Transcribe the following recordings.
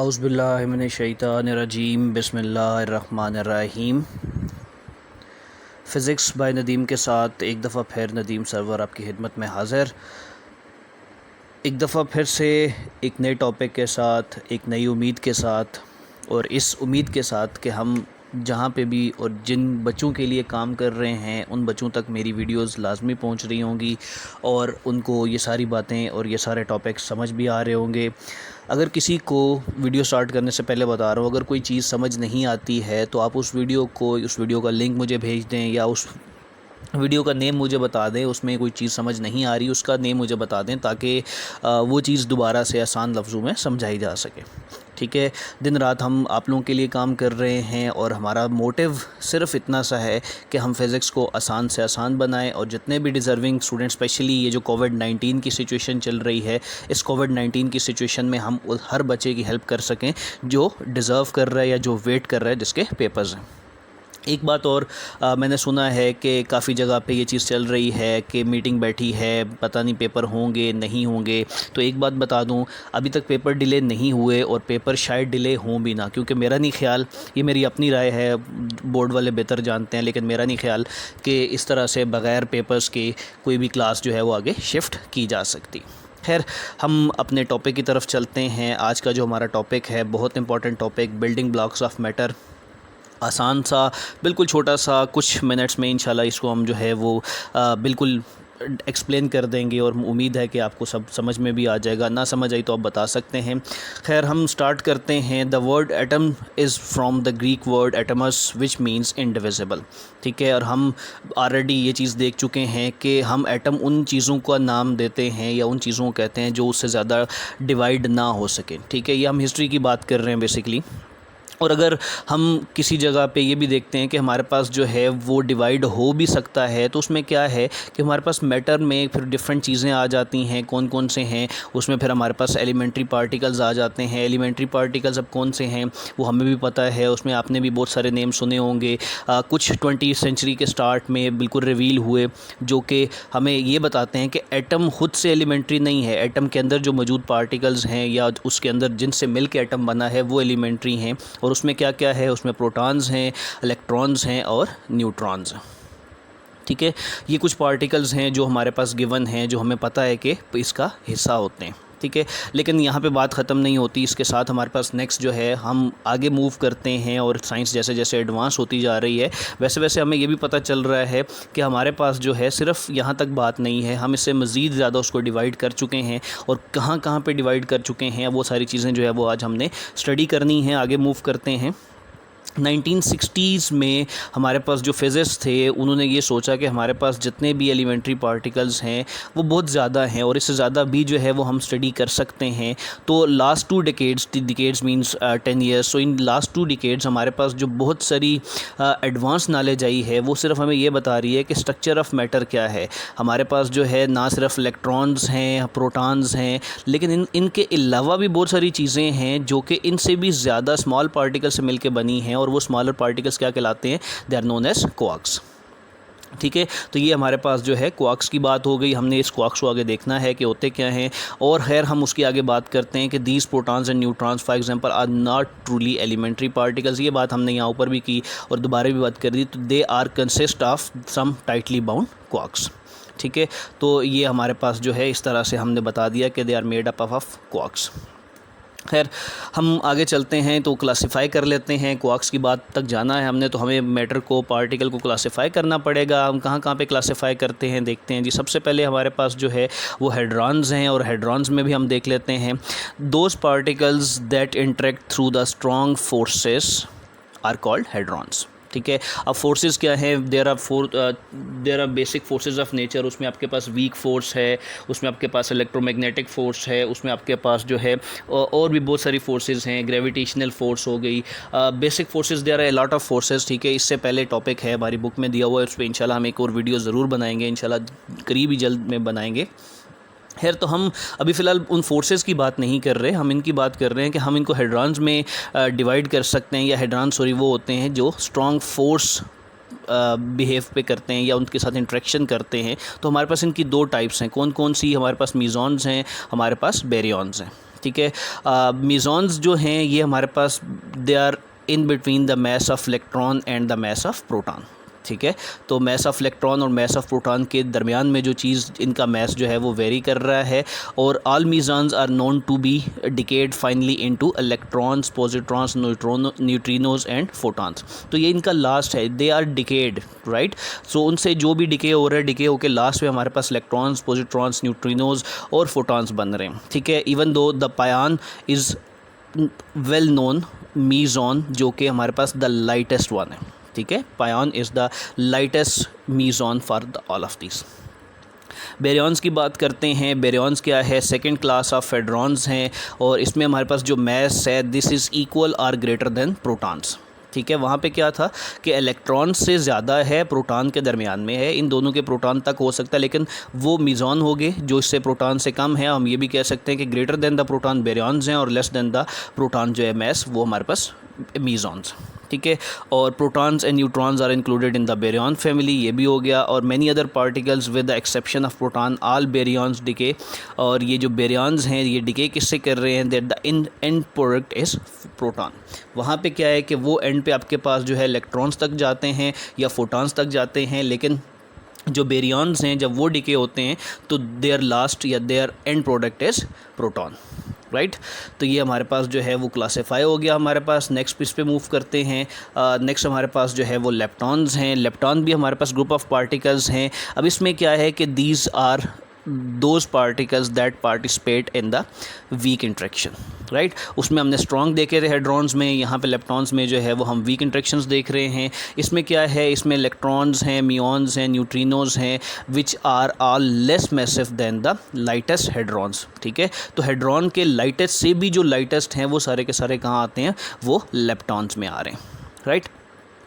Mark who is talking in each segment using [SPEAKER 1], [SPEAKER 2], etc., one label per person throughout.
[SPEAKER 1] औज़ुबिल्लाहिमिनश्शैतानिर्रजीम बिस्मिल्लाहिर्रहमानिर्रहीम। Physics bye Nadeem के साथ एक दफ़ा फिर नदीम सरवर आपकी खिदमत में हाज़िर। एक दफ़ा फिर से एक नए टॉपिक के साथ, एक नई उम्मीद के साथ, और इस उम्मीद के साथ कि हम जहाँ पे भी और जिन बच्चों के लिए काम कर रहे हैं उन बच्चों तक मेरी वीडियोस लाजमी पहुँच रही होंगी और उनको ये सारी बातें और ये सारे टॉपिक्स समझ भी आ रहे होंगे। अगर किसी को वीडियो स्टार्ट करने से पहले बता रहा हूँ, अगर कोई चीज़ समझ नहीं आती है तो आप उस वीडियो का लिंक मुझे भेज दें या उस वीडियो का नेम मुझे बता दें। उसमें कोई चीज़ समझ नहीं आ रही उसका नेम मुझे बता दें ताकि वो चीज़ दोबारा से आसान लफ्ज़ों में समझाई जा सके। ठीक है, दिन रात हम आप लोगों के लिए काम कर रहे हैं और हमारा मोटिव सिर्फ़ इतना सा है कि हम फ़िज़िक्स को आसान से आसान बनाएं और जितने भी डिज़र्विंग स्टूडेंट, स्पेशली ये जो कोविड-19 की सिचुएशन चल रही है, इस कोविड-19 की सिचुएशन में हम हर बच्चे की हेल्प कर सकें जो डिज़र्व कर रहा है या जो वेट कर रहा है जिसके पेपर्स हैं। एक बात और मैंने सुना है कि काफ़ी जगह पे ये चीज़ चल रही है कि मीटिंग बैठी है, पता नहीं पेपर होंगे नहीं होंगे। तो एक बात बता दूं, अभी तक पेपर डिले नहीं हुए और पेपर शायद डिले हों भी ना, क्योंकि मेरा नहीं ख़्याल, ये मेरी अपनी राय है, बोर्ड वाले बेहतर जानते हैं, लेकिन मेरा नहीं ख़्याल कि इस तरह से बग़ैर पेपर्स के कोई भी क्लास जो है वो आगे शिफ्ट की जा सकती। खैर, हम अपने टॉपिक की तरफ चलते हैं। आज का जो हमारा टॉपिक है बहुत important topic, building blocks of matter. आसान सा, बिल्कुल छोटा सा, कुछ मिनट्स में इंशाल्लाह इसको हम जो है वो बिल्कुल एक्सप्लेन कर देंगे और उम्मीद है कि आपको सब समझ में भी आ जाएगा। ना समझ आई तो आप बता सकते हैं। खैर, हम स्टार्ट करते हैं। The word atom is from the Greek word atoms which means indivisible. ठीक है, और हम ऑलरेडी ये चीज़ देख चुके हैं कि हम एटम उन चीज़ों का नाम देते हैं या उन चीज़ों को कहते हैं जो उससे ज़्यादा डिवाइड ना हो सके। ठीक है, ये हम हिस्ट्री की बात कर रहे हैं बेसिकली। और अगर हम किसी जगह पे ये भी देखते हैं कि हमारे पास जो है वो डिवाइड हो भी सकता है, तो उसमें क्या है कि हमारे पास मैटर में फिर डिफरेंट चीज़ें आ जाती हैं। कौन कौन से हैं उसमें? फिर हमारे पास एलिमेंट्री पार्टिकल्स आ जाते हैं। एलिमेंट्री पार्टिकल्स अब कौन से हैं वो हमें भी पता है, उसमें आपने भी बहुत सारे नेम सुने होंगे। कुछ 20वीं सेंचुरी के स्टार्ट में बिल्कुल रिवील हुए जो कि हमें ये बताते हैं कि एटम खुद से एलिमेंट्री नहीं है, एटम के अंदर जो मौजूद पार्टिकल्स हैं या उसके अंदर जिनसे मिल के एटम बना है वो एलिमेंट्री हैं। और उसमें क्या क्या है? उसमें प्रोटॉन्स हैं, इलेक्ट्रॉन्स हैं और न्यूट्रॉन्स। ठीक है, ये कुछ पार्टिकल्स हैं जो हमारे पास गिवन हैं, जो हमें पता है कि इसका हिस्सा होते हैं। ठीक है, लेकिन यहाँ पे बात ख़त्म नहीं होती। इसके साथ हमारे पास नेक्स्ट जो है, हम आगे मूव करते हैं और साइंस जैसे जैसे एडवांस होती जा रही है वैसे वैसे हमें ये भी पता चल रहा है कि हमारे पास जो है सिर्फ यहाँ तक बात नहीं है, हम इससे मज़ीद ज़्यादा उसको डिवाइड कर चुके हैं। और कहाँ कहाँ पे डिवाइड कर चुके हैं वो सारी चीज़ें जो है वो आज हमने स्टडी करनी है। आगे मूव करते हैं। 1960s में हमारे पास जो फिज़िस्ट थे उन्होंने ये सोचा कि हमारे पास जितने भी एलिमेंट्री पार्टिकल्स हैं वो बहुत ज़्यादा हैं और इससे ज़्यादा भी जो है वो हम स्टडी कर सकते हैं। तो last 2 decades means 10 years, so in last 2 decades हमारे पास जो बहुत सारी एडवांस नॉलेज आई है वो सिर्फ हमें ये बता रही है कि स्ट्रक्चर ऑफ मैटर क्या है। हमारे पास जो है ना सिर्फ इलेक्ट्रॉन्स हैं, प्रोटॉन्स हैं, लेकिन इनके अलावा भी बहुत सारी चीज़ें हैं जो कि इनसे भी ज़्यादा स्मॉल पार्टिकल से मिलकर बनी हैं और वो स्मॉलर पार्टिकल्स क्या कहलाते हैं? They are known as quarks. ठीक है, तो ये हमारे पास जो है क्वार्क्स की बात हो गई। हमने इस क्वार्क्स को आगे देखना है कि होते क्या हैं। और खैर, हम उसकी आगे बात करते हैं कि these protons and neutrons for example are not truly elementary particles. ये बात हमने यहाँ ऊपर भी की और दोबारा भी बात कर दी। तो they are consist of some tightly bound quarks. ठीक है, तो ये हमारे पास जो है इस तरह से हमने बता दिया कि they are made up of quarks. खैर, हम आगे चलते हैं तो क्लासिफ़ाई कर लेते हैं। क्वार्क्स की बात तक जाना है हमने, तो हमें मैटर को, पार्टिकल को क्लासिफ़ाई करना पड़ेगा। हम कहाँ कहाँ पे क्लासिफ़ाई करते हैं देखते हैं जी। सबसे पहले हमारे पास जो है वो हेड्रॉन्स हैं और हेड्रॉन्स में भी हम देख लेते हैं those particles that interact through the strong forces are called hadrons. ठीक है, अब फोर्सेस क्या है? There are basic forces of nature. उसमें आपके पास वीक फोर्स है, उसमें आपके पास इलेक्ट्रोमैग्नेटिक फ़ोर्स है, उसमें आपके पास जो है और भी बहुत सारी फोर्सेस हैं। ग्रेविटेशनल फोर्स हो गई, basic forces, there are a lot of forces. ठीक है, इससे पहले टॉपिक है हमारी बुक में दिया हुआ है, उस पर इंशाल्लाह हम एक और वीडियो ज़रूर बनाएंगे, इंशाल्लाह करीब ही जल्द में बनाएंगे। खैर, तो हम अभी फ़िलहाल उन फोर्सेस की बात नहीं कर रहे, हम इनकी बात कर रहे हैं कि हम इनको हेड्रॉन्स में डिवाइड कर सकते हैं, या हेड्रॉन्स वो होते हैं जो स्ट्रॉन्ग फोर्स बिहेव पे करते हैं या उनके साथ इंटरेक्शन करते हैं। तो हमारे पास इनकी 2 टाइप्स हैं। कौन कौन सी? हमारे पास मीज़ॉन्स हैं, हमारे पास बेरियॉन्स हैं। ठीक है। मीज़ॉन्स जो हैं ये हमारे पास they are in between the mass of electron and the mass of proton, ठीक है। तो मास ऑफ इलेक्ट्रॉन और मास ऑफ प्रोटॉन के दरमियान में जो चीज़ इनका मास जो है वो वेरी कर रहा है। और all mesons are known to be decay finally into electrons, positrons, neutrinos and photons. तो ये इनका लास्ट है, they are decay, right. So उनसे जो भी डिके हो रहा है, डिके होकर लास्ट में हमारे पास इलेक्ट्रॉन्स, पॉजिट्रॉन्स, न्यूट्रिनोज और फोटॉन्स बन रहे हैं, ठीक है। इवन दो द पायन इज़ वेल नोन मीज़ॉन जो कि हमारे पास द लाइटेस्ट वन है, ठीक है। Pion is the lightest meson for the all of this. Baryons की बात करते हैं। बेरियॉन्स क्या है? सेकंड क्लास ऑफ हेड्रॉन्स हैं और इसमें हमारे पास जो मास है this is equal or greater than protons, ठीक है। वहाँ पे क्या था कि इलेक्ट्रॉन से ज़्यादा है, प्रोटॉन के दरमियान में है। इन दोनों के प्रोटॉन तक हो सकता है, लेकिन वो मीज़ॉन हो गए जो इससे प्रोटॉन से कम है। हम ये भी कह सकते हैं कि ग्रेटर देन द प्रोटॉन बेरियॉन्स हैं और लेस देन द प्रोटॉन जो है मास वो हमारे पास मीज़ॉन्स, ठीक है। और protons and neutrons are included in the baryon family, ये भी हो गया। और many other particles with the exception of proton all baryons decay. और ये जो बेरियॉन्स हैं ये डिके किससे कर रहे हैं? That the end product is proton. वहाँ पे क्या है कि वो एंड पे आपके पास जो है इलेक्ट्रॉन्स तक जाते हैं या फोटॉन्स तक जाते हैं, लेकिन जो बेरियॉन्स हैं जब वो डिके होते हैं तो देयर लास्ट या their end product is proton, right. तो ये हमारे पास जो है वो क्लासीफाई हो गया हमारे पास। नेक्स्ट इस पे मूव करते हैं। नेक्स्ट हमारे पास जो है वो लेप्टॉन्स हैं। लेप्टॉन भी हमारे पास ग्रुप ऑफ पार्टिकल्स हैं। अब इसमें क्या है कि these are those particles that participate in the weak interaction, right. उसमें हमने स्ट्रॉन्ग देखे थे हेड्रॉन्स में, यहाँ पे लेप्टॉन्स में जो है वो हम वीक इंट्रैक्शंस देख रहे हैं। इसमें क्या है? इसमें इलेक्ट्रॉन्स हैं, म्यूऑन्स हैं, न्यूट्रिनोज हैं which are all less massive than the lightest hadrons, ठीक है। तो हेड्रॉन के लाइटेस्ट से भी जो लाइटेस्ट हैं वो सारे के सारे कहाँ आते हैं? वो लेप्टॉन्स में आ रहे हैं, राइट।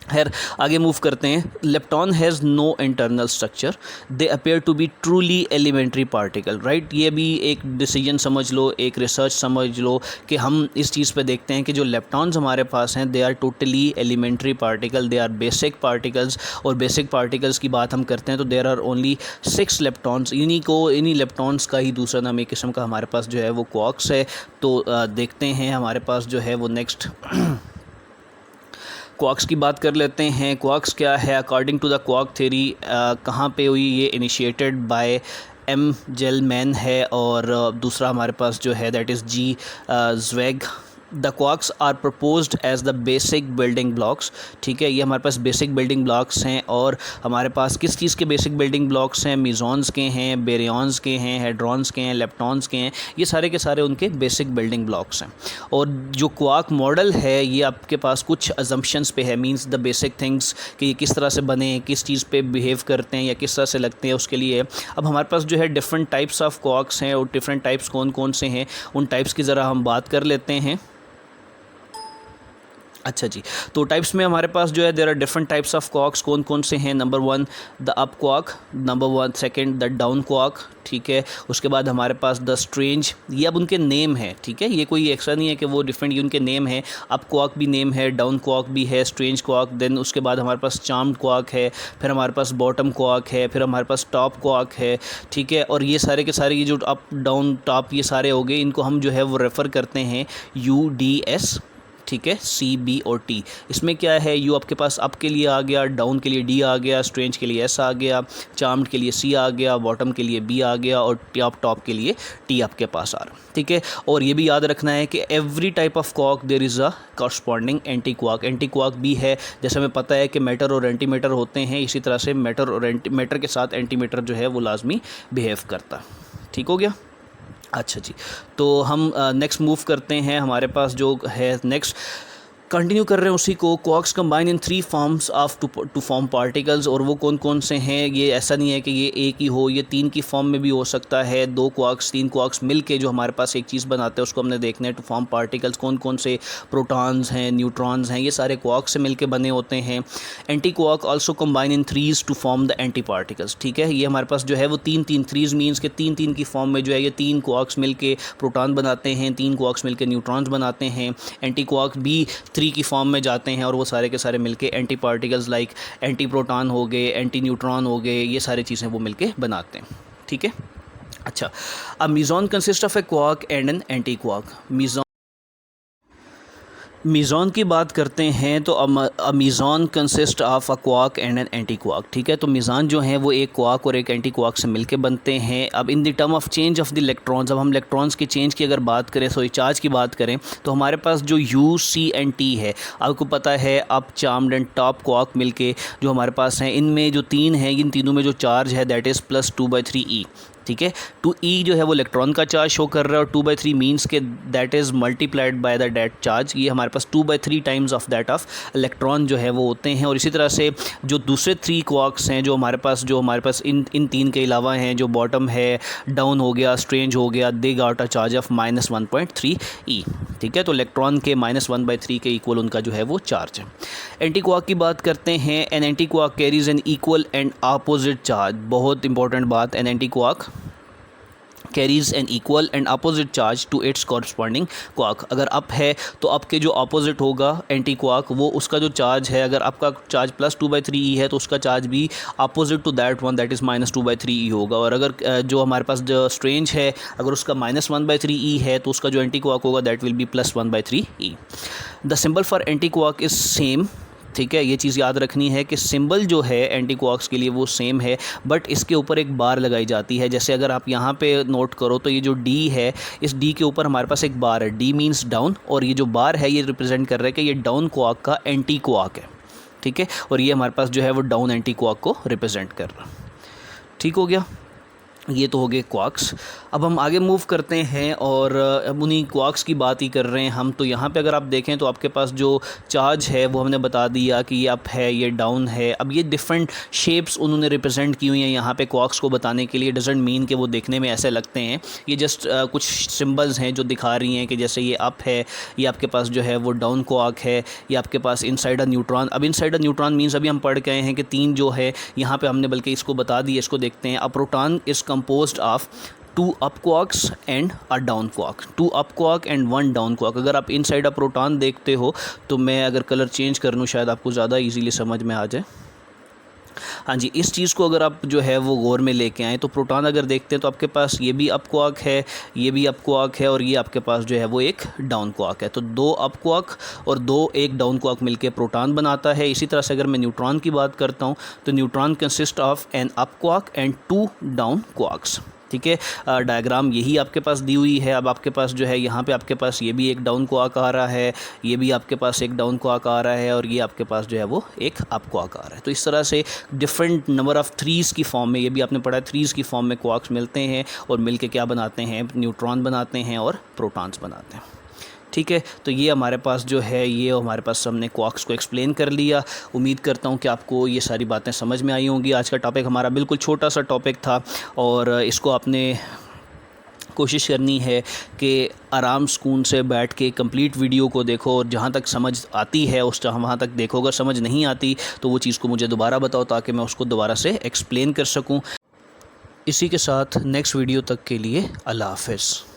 [SPEAKER 1] खैर आगे मूव करते हैं। Lepton has no internal structure, they appear to be truly elementary particle, right. ये भी एक डिसीजन समझ लो, एक रिसर्च समझ लो कि हम इस चीज़ पे देखते हैं कि जो लेप्टॉन्स हमारे पास हैं they are totally elementary particle, they are basic particles. और बेसिक पार्टिकल्स की बात हम करते हैं तो देर आर ओनली 6 लेप्टॉन्स। इन्हीं लेप्टॉन्स का ही दूसरा नाम एक किस्म का हमारे पास जो है वो क्वार्क्स है। तो देखते हैं हमारे पास जो है वो नेक्स्ट क्वार्क्स की बात कर लेते हैं। क्वार्क्स क्या है? According to the quark theory कहाँ पे हुई? ये इनिशिएटेड बाय एम जेलमैन है और दूसरा हमारे पास जो है that is G Zweig. The quarks are proposed as the basic building blocks, ठीक है। ये हमारे पास बेसिक बिल्डिंग ब्लॉक्स हैं और हमारे पास किस चीज़ के बेसिक बिल्डिंग ब्लॉक्स हैं? मीज़ॉन्स के हैं, बेरियॉन्स के हैं, हेड्रॉन्स के हैं, लेप्टॉन्स के हैं। ये सारे के सारे उनके बेसिक बिल्डिंग ब्लॉक्स हैं। और जो क्वार्क मॉडल है ये आपके पास कुछ अजम्पशंस पे है, मींस द बेसिक थिंग्स कि ये किस तरह से बने, किस चीज़ पे बिहेव करते हैं या किस तरह से लगते हैं उसके लिए। अब हमारे पास जो है डिफरेंट टाइप्स ऑफ क्वार्क्स हैं और डिफरेंट टाइप्स कौन कौन से हैं उन टाइप्स की ज़रा हम बात कर लेते हैं। अच्छा जी, तो टाइप्स में हमारे पास जो है there are different types of quarks. कौन कौन से हैं? Number 1 the up quark, number 1 second the down quark, ठीक है। उसके बाद हमारे पास द स्ट्रेंज, ये अब उनके नेम है, ठीक है। ये कोई ऐसा नहीं है कि वो डिफरेंट, ये उनके नेम है। अप क्वार्क भी नेम है, डाउन क्वार्क भी है, स्ट्रेंज क्वार्क। देन उसके बाद हमारे पास चार्म्ड क्वार्क है, फिर हमारे पास बॉटम क्वार्क है, फिर हमारे पास टॉप क्वार्क है, ठीक है। और ये सारे के सारे ये जो अप डाउन टॉप ये सारे हो गए, इनको हम जो है वो रेफ़र करते हैं UDS, ठीक है, C, B और T। इसमें क्या है? यू आपके पास अप के लिए आ गया, डाउन के लिए D आ गया, स्ट्रेंज के लिए S आ गया, चार्म्ड के लिए C आ गया, बॉटम के लिए B आ गया और टॉप के लिए T आपके पास आ रहा, ठीक है। और ये भी याद रखना है कि every type of quark there is a corresponding anti quark. Anti quark भी है, जैसे हमें पता है कि मैटर और एंटी मैटर होते हैं, इसी तरह से मैटर के साथ एंटी मैटर जो है वो लाजमी बिहेव करता। ठीक हो गया? अच्छा जी, तो हम नेक्स्ट मूव करते हैं। हमारे पास जो है नेक्स्ट कंटिन्यू कर रहे हैं उसी को। Quarks combine in 3 forms of to form particles. और वो कौन कौन से हैं? ये ऐसा नहीं है कि ये एक ही हो, ये 3 की फॉर्म में भी हो सकता है। 2 क्वार्क्स 3 क्वार्क्स मिल के जो हमारे पास एक चीज़ बनाते हैं उसको हमने देखना है टू फॉर्म पार्टिकल्स। कौन कौन से? प्रोटॉन्स हैं, न्यूट्रॉन्स हैं, ये सारे क्वार्क्स से मिल के बने होते हैं। Anti quark also combine in 3s to form the anti particles, ठीक है। ये हमारे पास जो है वो 3 3 मीन्स के 3 की फॉर्म में जो है ये 3 क्वार्क्स मिल के प्रोटॉन बनाते हैं, 3 क्वार्क्स मिल के न्यूट्रॉन्स बनाते हैं। एंटी क्वार्क भी 3 की फॉर्म में जाते हैं और वो सारे के सारे मिलके anti particles like anti proton हो गए, एंटी न्यूट्रॉन हो गए, ये सारी चीज़ें वो मिलके बनाते हैं, ठीक है। अच्छा, a meson consist of a quark and an anti quark. Meson की बात करते हैं तो a meson consist of a quark and an anti quark. ठीक है, तो मीज़ान जो है वो एक क्वार्क और एक एंटी क्वार्क से मिलके बनते हैं। अब in the term of change of the electrons, अब हम इलेक्ट्रॉन्स के चेंज की अगर बात करें, सॉरी चार्ज की बात करें, तो हमारे पास जो यू सी एंड टी है, आपको पता है up charmed and top quark मिलके जो हमारे पास हैं, इनमें जो तीन हैं, इन तीनों में जो चार्ज है दैट इज़ +2/3 ई। ठीक है, 2e जो है वो इलेक्ट्रॉन का चार्ज शो कर रहा है और 2/3 मीन्स के that is multiplied by the that charge. ये हमारे पास 2/3 times of that of electron जो है वो होते हैं। और इसी तरह से जो दूसरे 3 क्वार्क्स हैं जो हमारे पास इन तीन के अलावा हैं, जो बॉटम है, डाउन हो गया, स्ट्रेंज हो गया, they got a charge of -1.3 ई। ठीक है, तो इलेक्ट्रॉन के -1/3 के इक्वल उनका जो है वो चार्ज है। एंटी क्वार्क की बात करते हैं, an anti quark carries an equal and opposite charge. बहुत इंपॉर्टेंट बात, an anti quark carries an equal and opposite charge to its corresponding quark. अगर अप है तो अप के जो अपोजिट होगा एंटी क्वार्क, वो उसका जो चार्ज है, अगर आपका चार्ज +2/3 ई है तो उसका चार्ज भी opposite to that one that is -2/3 e होगा। और अगर जो हमारे पास जो स्ट्रेंज है, अगर उसका -1/3 ई है तो उसका जो एंटी क्वार्क होगा that will be +1/3 E. The symbol for anti quark is same. ठीक है, ये चीज़ याद रखनी है कि सिंबल जो है एंटी क्वार्क्स के लिए वो सेम है, बट इसके ऊपर एक बार लगाई जाती है। जैसे अगर आप यहाँ पे नोट करो तो ये जो डी है, इस डी के ऊपर हमारे पास एक बार है, डी मीन्स डाउन, और ये जो बार है ये रिप्रेजेंट कर रहा है कि ये डाउन क्वार्क का एंटी क्वार्क है। ठीक है, और ये हमारे पास जो है वो डाउन एंटी क्वार्क को रिप्रेजेंट कर रहा है। ठीक हो गया, ये तो हो गए क्वार्क्स। अब हम आगे मूव करते हैं और अब उन्हीं क्वार्क्स की बात ही कर रहे हैं हम। तो यहाँ पे अगर आप देखें तो आपके पास जो चार्ज है वो हमने बता दिया कि ये अप है, ये डाउन है। अब ये डिफरेंट शेप्स उन्होंने रिप्रेजेंट की हुई हैं यहाँ पे क्वार्क्स को बताने के लिए। डजंट मीन कि वो देखने में ऐसे लगते हैं, ये जस्ट कुछ सिम्बल्स हैं जो दिखा रही हैं कि जैसे ये अप है, ये आपके पास जो है वो डाउन क्वार्क है, ये आपके पास इनसाइड अ न्यूट्रॉन। अब इनसाइड अ न्यूट्रॉन मीन्स अभी हम पढ़ के आए हैं कि 3 जो है यहाँ पे हमने बल्कि इसको बता दिया, इसको देखते हैं। A proton is composed of 2 up quarks and a down quark, 2 up quark and 1 down quark। अगर आप इनसाइड अ प्रोटॉन देखते हो तो मैं अगर कलर चेंज कर लूँ शायद आपको ज़्यादा इजीली समझ में आ जाए। हाँ जी, इस चीज़ को अगर आप जो है वो गौर में लेके आएँ तो प्रोटॉन अगर देखते हैं तो आपके पास ये भी अप क्वार्क है, ये भी अप क्वार्क है, और ये आपके पास जो है वो एक डाउन क्वार्क है। तो 2 अप क्वार्क और एक डाउन क्वार्क मिलके प्रोटॉन बनाता है। इसी तरह से अगर मैं न्यूट्रॉन की बात करता हूँ तो neutron consist of an up quark and 2 down quarks. ठीक है, डायग्राम यही आपके पास दी हुई है। अब आपके पास जो है यहाँ पे आपके पास ये भी एक डाउन क्वार्क आ रहा है, ये भी आपके पास एक डाउन क्वार्क आ रहा है, और ये आपके पास जो है वो एक अप क्वार्क आ रहा है। तो इस तरह से डिफरेंट नंबर ऑफ़ थ्रीज़ की फॉर्म में, ये भी आपने पढ़ा है, थ्रीज़ की फॉर्म में क्वार्क्स मिलते हैं और मिलके क्या बनाते हैं, न्यूट्रॉन बनाते हैं और प्रोटॉन्स बनाते हैं। ठीक है, तो ये हमारे पास जो है, ये हमारे पास हमने क्वार्क्स को एक्सप्लेन कर लिया। उम्मीद करता हूँ कि आपको ये सारी बातें समझ में आई होंगी। आज का टॉपिक हमारा बिल्कुल छोटा सा टॉपिक था और इसको आपने कोशिश करनी है कि आराम सुकून से बैठ के कंप्लीट वीडियो को देखो और जहाँ तक समझ आती है उस वहाँ तक देखो। अगर समझ नहीं आती तो वो चीज़ को मुझे दोबारा बताओ ताकि मैं उसको दोबारा से एक्सप्लेन कर सकूँ। इसी के साथ नेक्स्ट वीडियो तक के लिए अल्लाह हाफ़िज़।